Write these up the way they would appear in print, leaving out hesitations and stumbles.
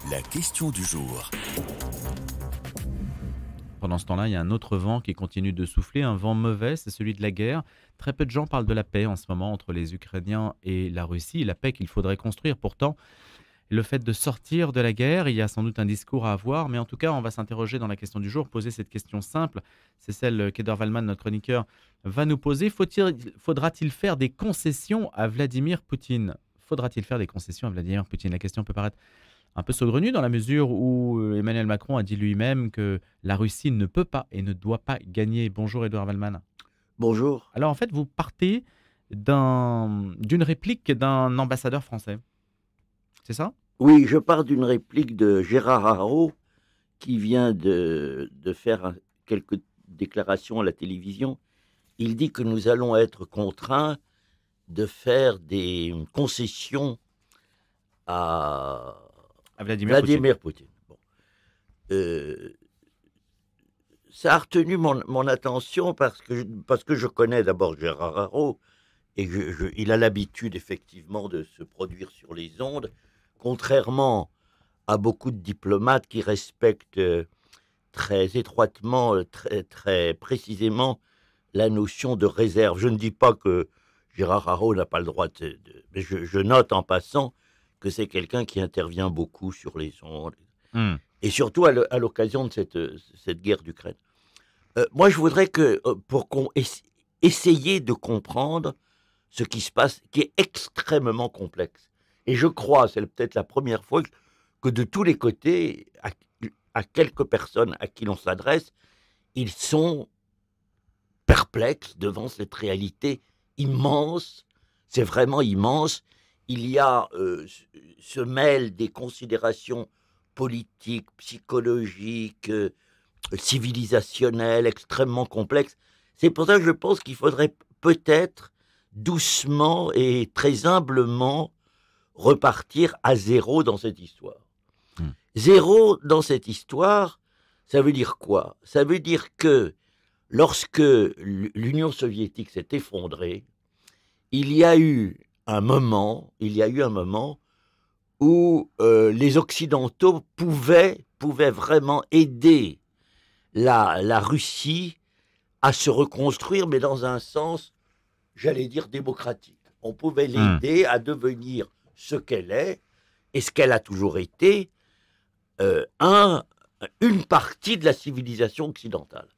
La question du jour. Pendant ce temps-là, il y a un autre vent qui continue de souffler, un vent mauvais, c'est celui de la guerre. Très peu de gens parlent de la paix en ce moment entre les Ukrainiens et la Russie, la paix qu'il faudrait construire. Pourtant, le fait de sortir de la guerre, il y a sans doute un discours à avoir, mais en tout cas, on va s'interroger dans la question du jour, poser cette question simple. C'est celle qu'Edouard Wallmann, notre chroniqueur, va nous poser. Faudra-t-il faire des concessions à Vladimir Poutine? Faudra-t-il faire des concessions à Vladimir Poutine? La question peut paraître un peu saugrenue dans la mesure où Emmanuel Macron a dit lui-même que la Russie ne peut pas et ne doit pas gagner. Bonjour Edouard Wallmann. Bonjour. Alors en fait, vous partez d'une réplique d'un ambassadeur français. C'est ça? Oui, je pars d'une réplique de Gérard Haro qui vient de faire quelques déclarations à la télévision. Il dit que nous allons être contraints de faire des concessions à Vladimir Poutine. Bon. Ça a retenu mon attention parce que je connais d'abord Gérard Haro et il a l'habitude effectivement de se produire sur les ondes, contrairement à beaucoup de diplomates qui respectent très étroitement, très précisément la notion de réserve. Je ne dis pas que Gérard Haro n'a pas le droit mais je note en passant que c'est quelqu'un qui intervient beaucoup sur les ondes, et surtout à l'occasion de cette guerre d'Ukraine. Moi, je voudrais que, pour qu'on essayer de comprendre ce qui se passe, qui est extrêmement complexe. Et je crois, c'est peut-être la première fois que de tous les côtés, à quelques personnes à qui l'on s'adresse, ils sont perplexes devant cette réalité immense. C'est vraiment immense. Il y a se mêlent des considérations politiques, psychologiques, civilisationnelles, extrêmement complexes. C'est pour ça que je pense qu'il faudrait peut-être doucement et très humblement repartir à zéro dans cette histoire. Zéro dans cette histoire, ça veut dire quoi? Ça veut dire que lorsque l'Union soviétique s'est effondrée, il y a eu un moment où les Occidentaux pouvaient vraiment aider la Russie à se reconstruire, mais dans un sens, j'allais dire, démocratique. On pouvait l'aider à devenir ce qu'elle est, et ce qu'elle a toujours été, une partie de la civilisation occidentale.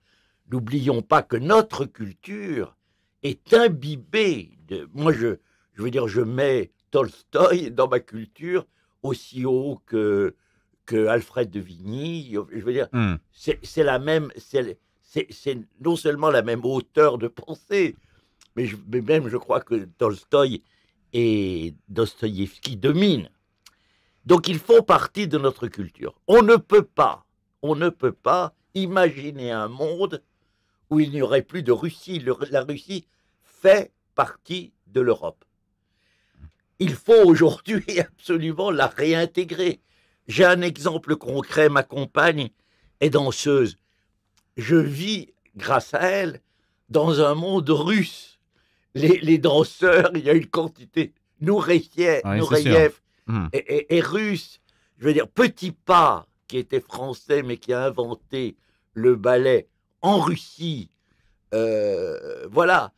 N'oublions pas que notre culture est imbibée de... Moi, je veux dire, je mets Tolstoï dans ma culture aussi haut que Alfred de Vigny. Je veux dire, c'est la même... C'est non seulement la même hauteur de pensée, mais même je crois que Tolstoï et Dostoïevski dominent. Donc ils font partie de notre culture. On ne peut pas imaginer un monde où il n'y aurait plus de Russie. La Russie fait partie de l'Europe. Il faut aujourd'hui absolument la réintégrer. J'ai un exemple concret, ma compagne est danseuse. Je vis, grâce à elle, dans un monde russe. Les danseurs, il y a une quantité, Nureyev et russe. Je veux dire, Petit Pas, qui était français, mais qui a inventé le ballet en Russie. Voilà.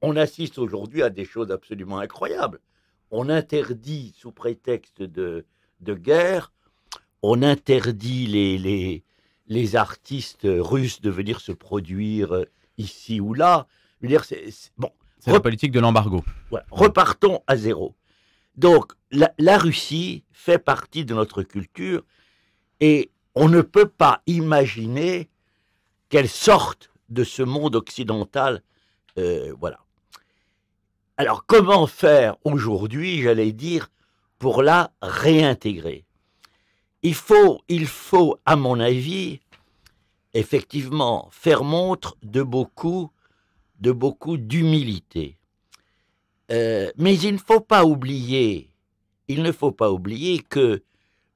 On assiste aujourd'hui à des choses absolument incroyables. On interdit, sous prétexte de guerre, on interdit les artistes russes de venir se produire ici ou là. Je veux dire, c'est la politique de l'embargo. Voilà, repartons à zéro. Donc, la Russie fait partie de notre culture et on ne peut pas imaginer qu'elle sorte de ce monde occidental. Voilà. Alors, comment faire aujourd'hui, j'allais dire, pour la réintégrer? Il faut, à mon avis, effectivement, faire montre de beaucoup d'humilité. Mais il ne faut pas oublier que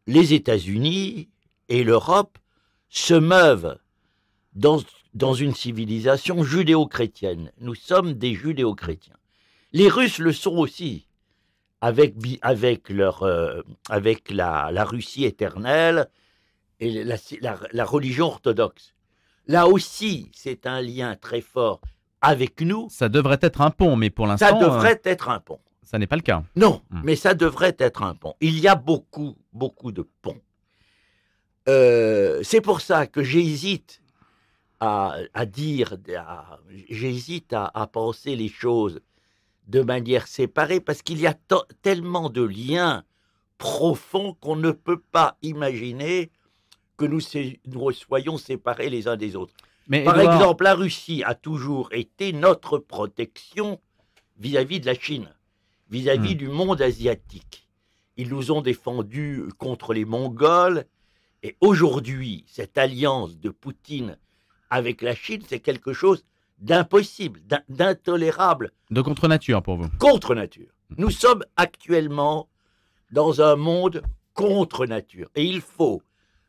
les États-Unis et l'Europe se meuvent dans une civilisation judéo-chrétienne. Nous sommes des judéo-chrétiens. Les Russes le sont aussi, avec la Russie éternelle et la religion orthodoxe. Là aussi, c'est un lien très fort avec nous. Ça devrait être un pont, mais pour l'instant, Ça devrait être un pont. ça n'est pas le cas. Non, mais ça devrait être un pont. Il y a beaucoup, beaucoup de ponts. C'est pour ça que j'hésite j'hésite à penser les choses de manière séparée, parce qu'il y a tellement de liens profonds qu'on ne peut pas imaginer que nous soyons séparés les uns des autres. Mais Par Édouard, exemple, la Russie a toujours été notre protection vis-à-vis de la Chine, vis-à-vis du monde asiatique. Ils nous ont défendus contre les Mongols, et aujourd'hui, cette alliance de Poutine avec la Chine, c'est quelque chose d'impossible, d'intolérable. de contre-nature pour vous. Contre nature. Nous sommes actuellement dans un monde contre nature. Et il faut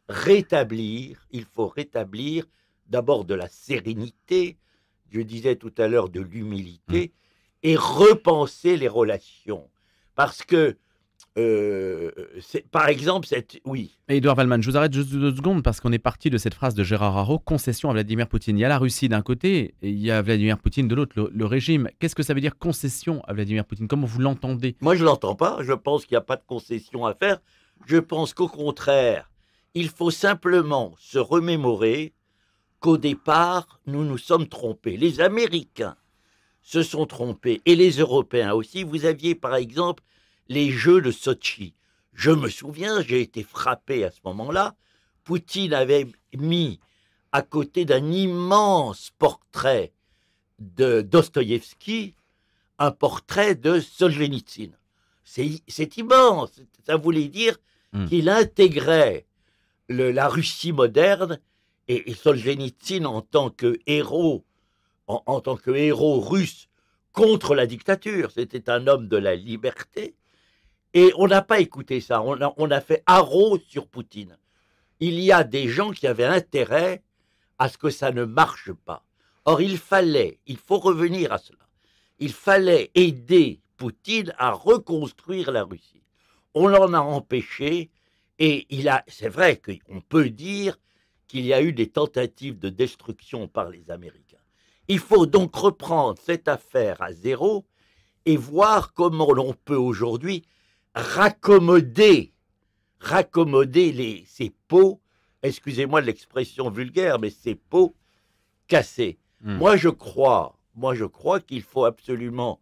rétablir d'abord de la sérénité, je disais tout à l'heure de l'humilité, et repenser les relations. Parce que, par exemple, oui. Édouard Wallmann, je vous arrête juste 2 secondes parce qu'on est parti de cette phrase de Gérard Haro, concession à Vladimir Poutine. Il y a la Russie d'un côté et il y a Vladimir Poutine de l'autre, le régime. Qu'est-ce que ça veut dire concession à Vladimir Poutine? Comment vous l'entendez? Moi, je ne l'entends pas. Je pense qu'il n'y a pas de concession à faire. Je pense qu'au contraire, il faut simplement se remémorer qu'au départ, nous nous sommes trompés. Les Américains se sont trompés, et les Européens aussi. Vous aviez, par exemple, les Jeux de Sotchi. Je me souviens, j'ai été frappé à ce moment-là. Poutine avait mis à côté d'un immense portrait de Dostoïevski un portrait de Solzhenitsyn. C'est immense. Ça voulait dire qu'il intégrait la Russie moderne, et Solzhenitsyn en tant que héros, en tant que héros russe contre la dictature. C'était un homme de la liberté. Et on n'a pas écouté ça. On a fait haro sur Poutine. Il y a des gens qui avaient intérêt à ce que ça ne marche pas. Or, il faut revenir à cela. Il fallait aider Poutine à reconstruire la Russie. On l'en a empêché, et c'est vrai qu'on peut dire qu'il y a eu des tentatives de destruction par les Américains. Il faut donc reprendre cette affaire à zéro et voir comment l'on peut aujourd'hui raccommoder ces pots, excusez-moi de l'expression vulgaire, mais ces pots cassés. Moi, je crois qu'il faut absolument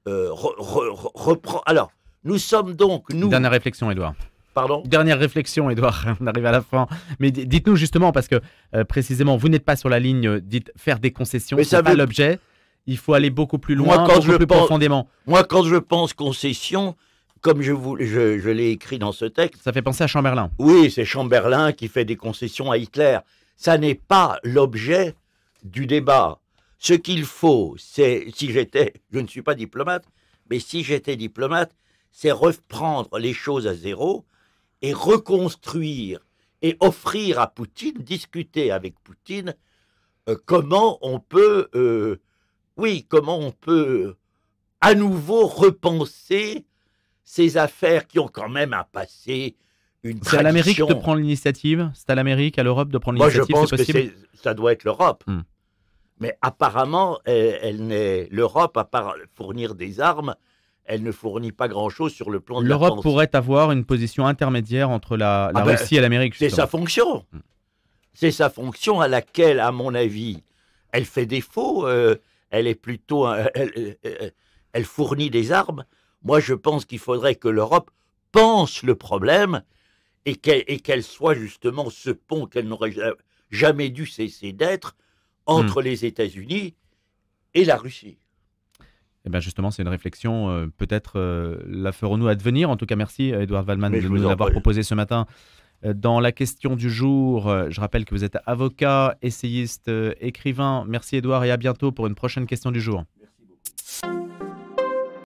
reprendre. Alors, nous sommes donc, Dernière réflexion, Édouard. Pardon ? Dernière réflexion, Édouard, on arrive à la fin. Mais dites-nous justement, parce que précisément, vous n'êtes pas sur la ligne, dites faire des concessions, c'est pas l'objet. Il faut aller beaucoup plus loin, beaucoup plus profondément. Moi, quand je pense concession, comme je l'ai écrit dans ce texte... Ça fait penser à Chamberlain. Oui, c'est Chamberlain qui fait des concessions à Hitler. Ça n'est pas l'objet du débat. Ce qu'il faut, c'est, je ne suis pas diplomate, mais si j'étais diplomate, c'est reprendre les choses à zéro et reconstruire et offrir à Poutine, discuter avec Poutine, comment on peut à nouveau repenser ces affaires qui ont quand même un passé, une tradition. C'est à l'Amérique de prendre l'initiative? C'est à l'Amérique, à l'Europe de prendre l'initiative? Moi, je pense que ça doit être l'Europe. Mais apparemment, l'Europe, à part fournir des armes, elle ne fournit pas grand-chose sur le plan de la pensée. L'Europe pourrait avoir une position intermédiaire entre la Russie et l'Amérique. C'est sa fonction. C'est sa fonction à laquelle, à mon avis, elle fait défaut. Elle est plutôt... elle fournit des armes. Moi, je pense qu'il faudrait que l'Europe pense le problème et qu'elle soit justement ce pont qu'elle n'aurait jamais dû cesser d'être entre les États-Unis et la Russie. Eh bien justement, c'est une réflexion, peut-être la ferons-nous advenir. En tout cas, merci Édouard Wallmann de nous l'avoir proposé ce matin. Dans la question du jour, je rappelle que vous êtes avocat, essayiste, écrivain. Merci Édouard et à bientôt pour une prochaine question du jour.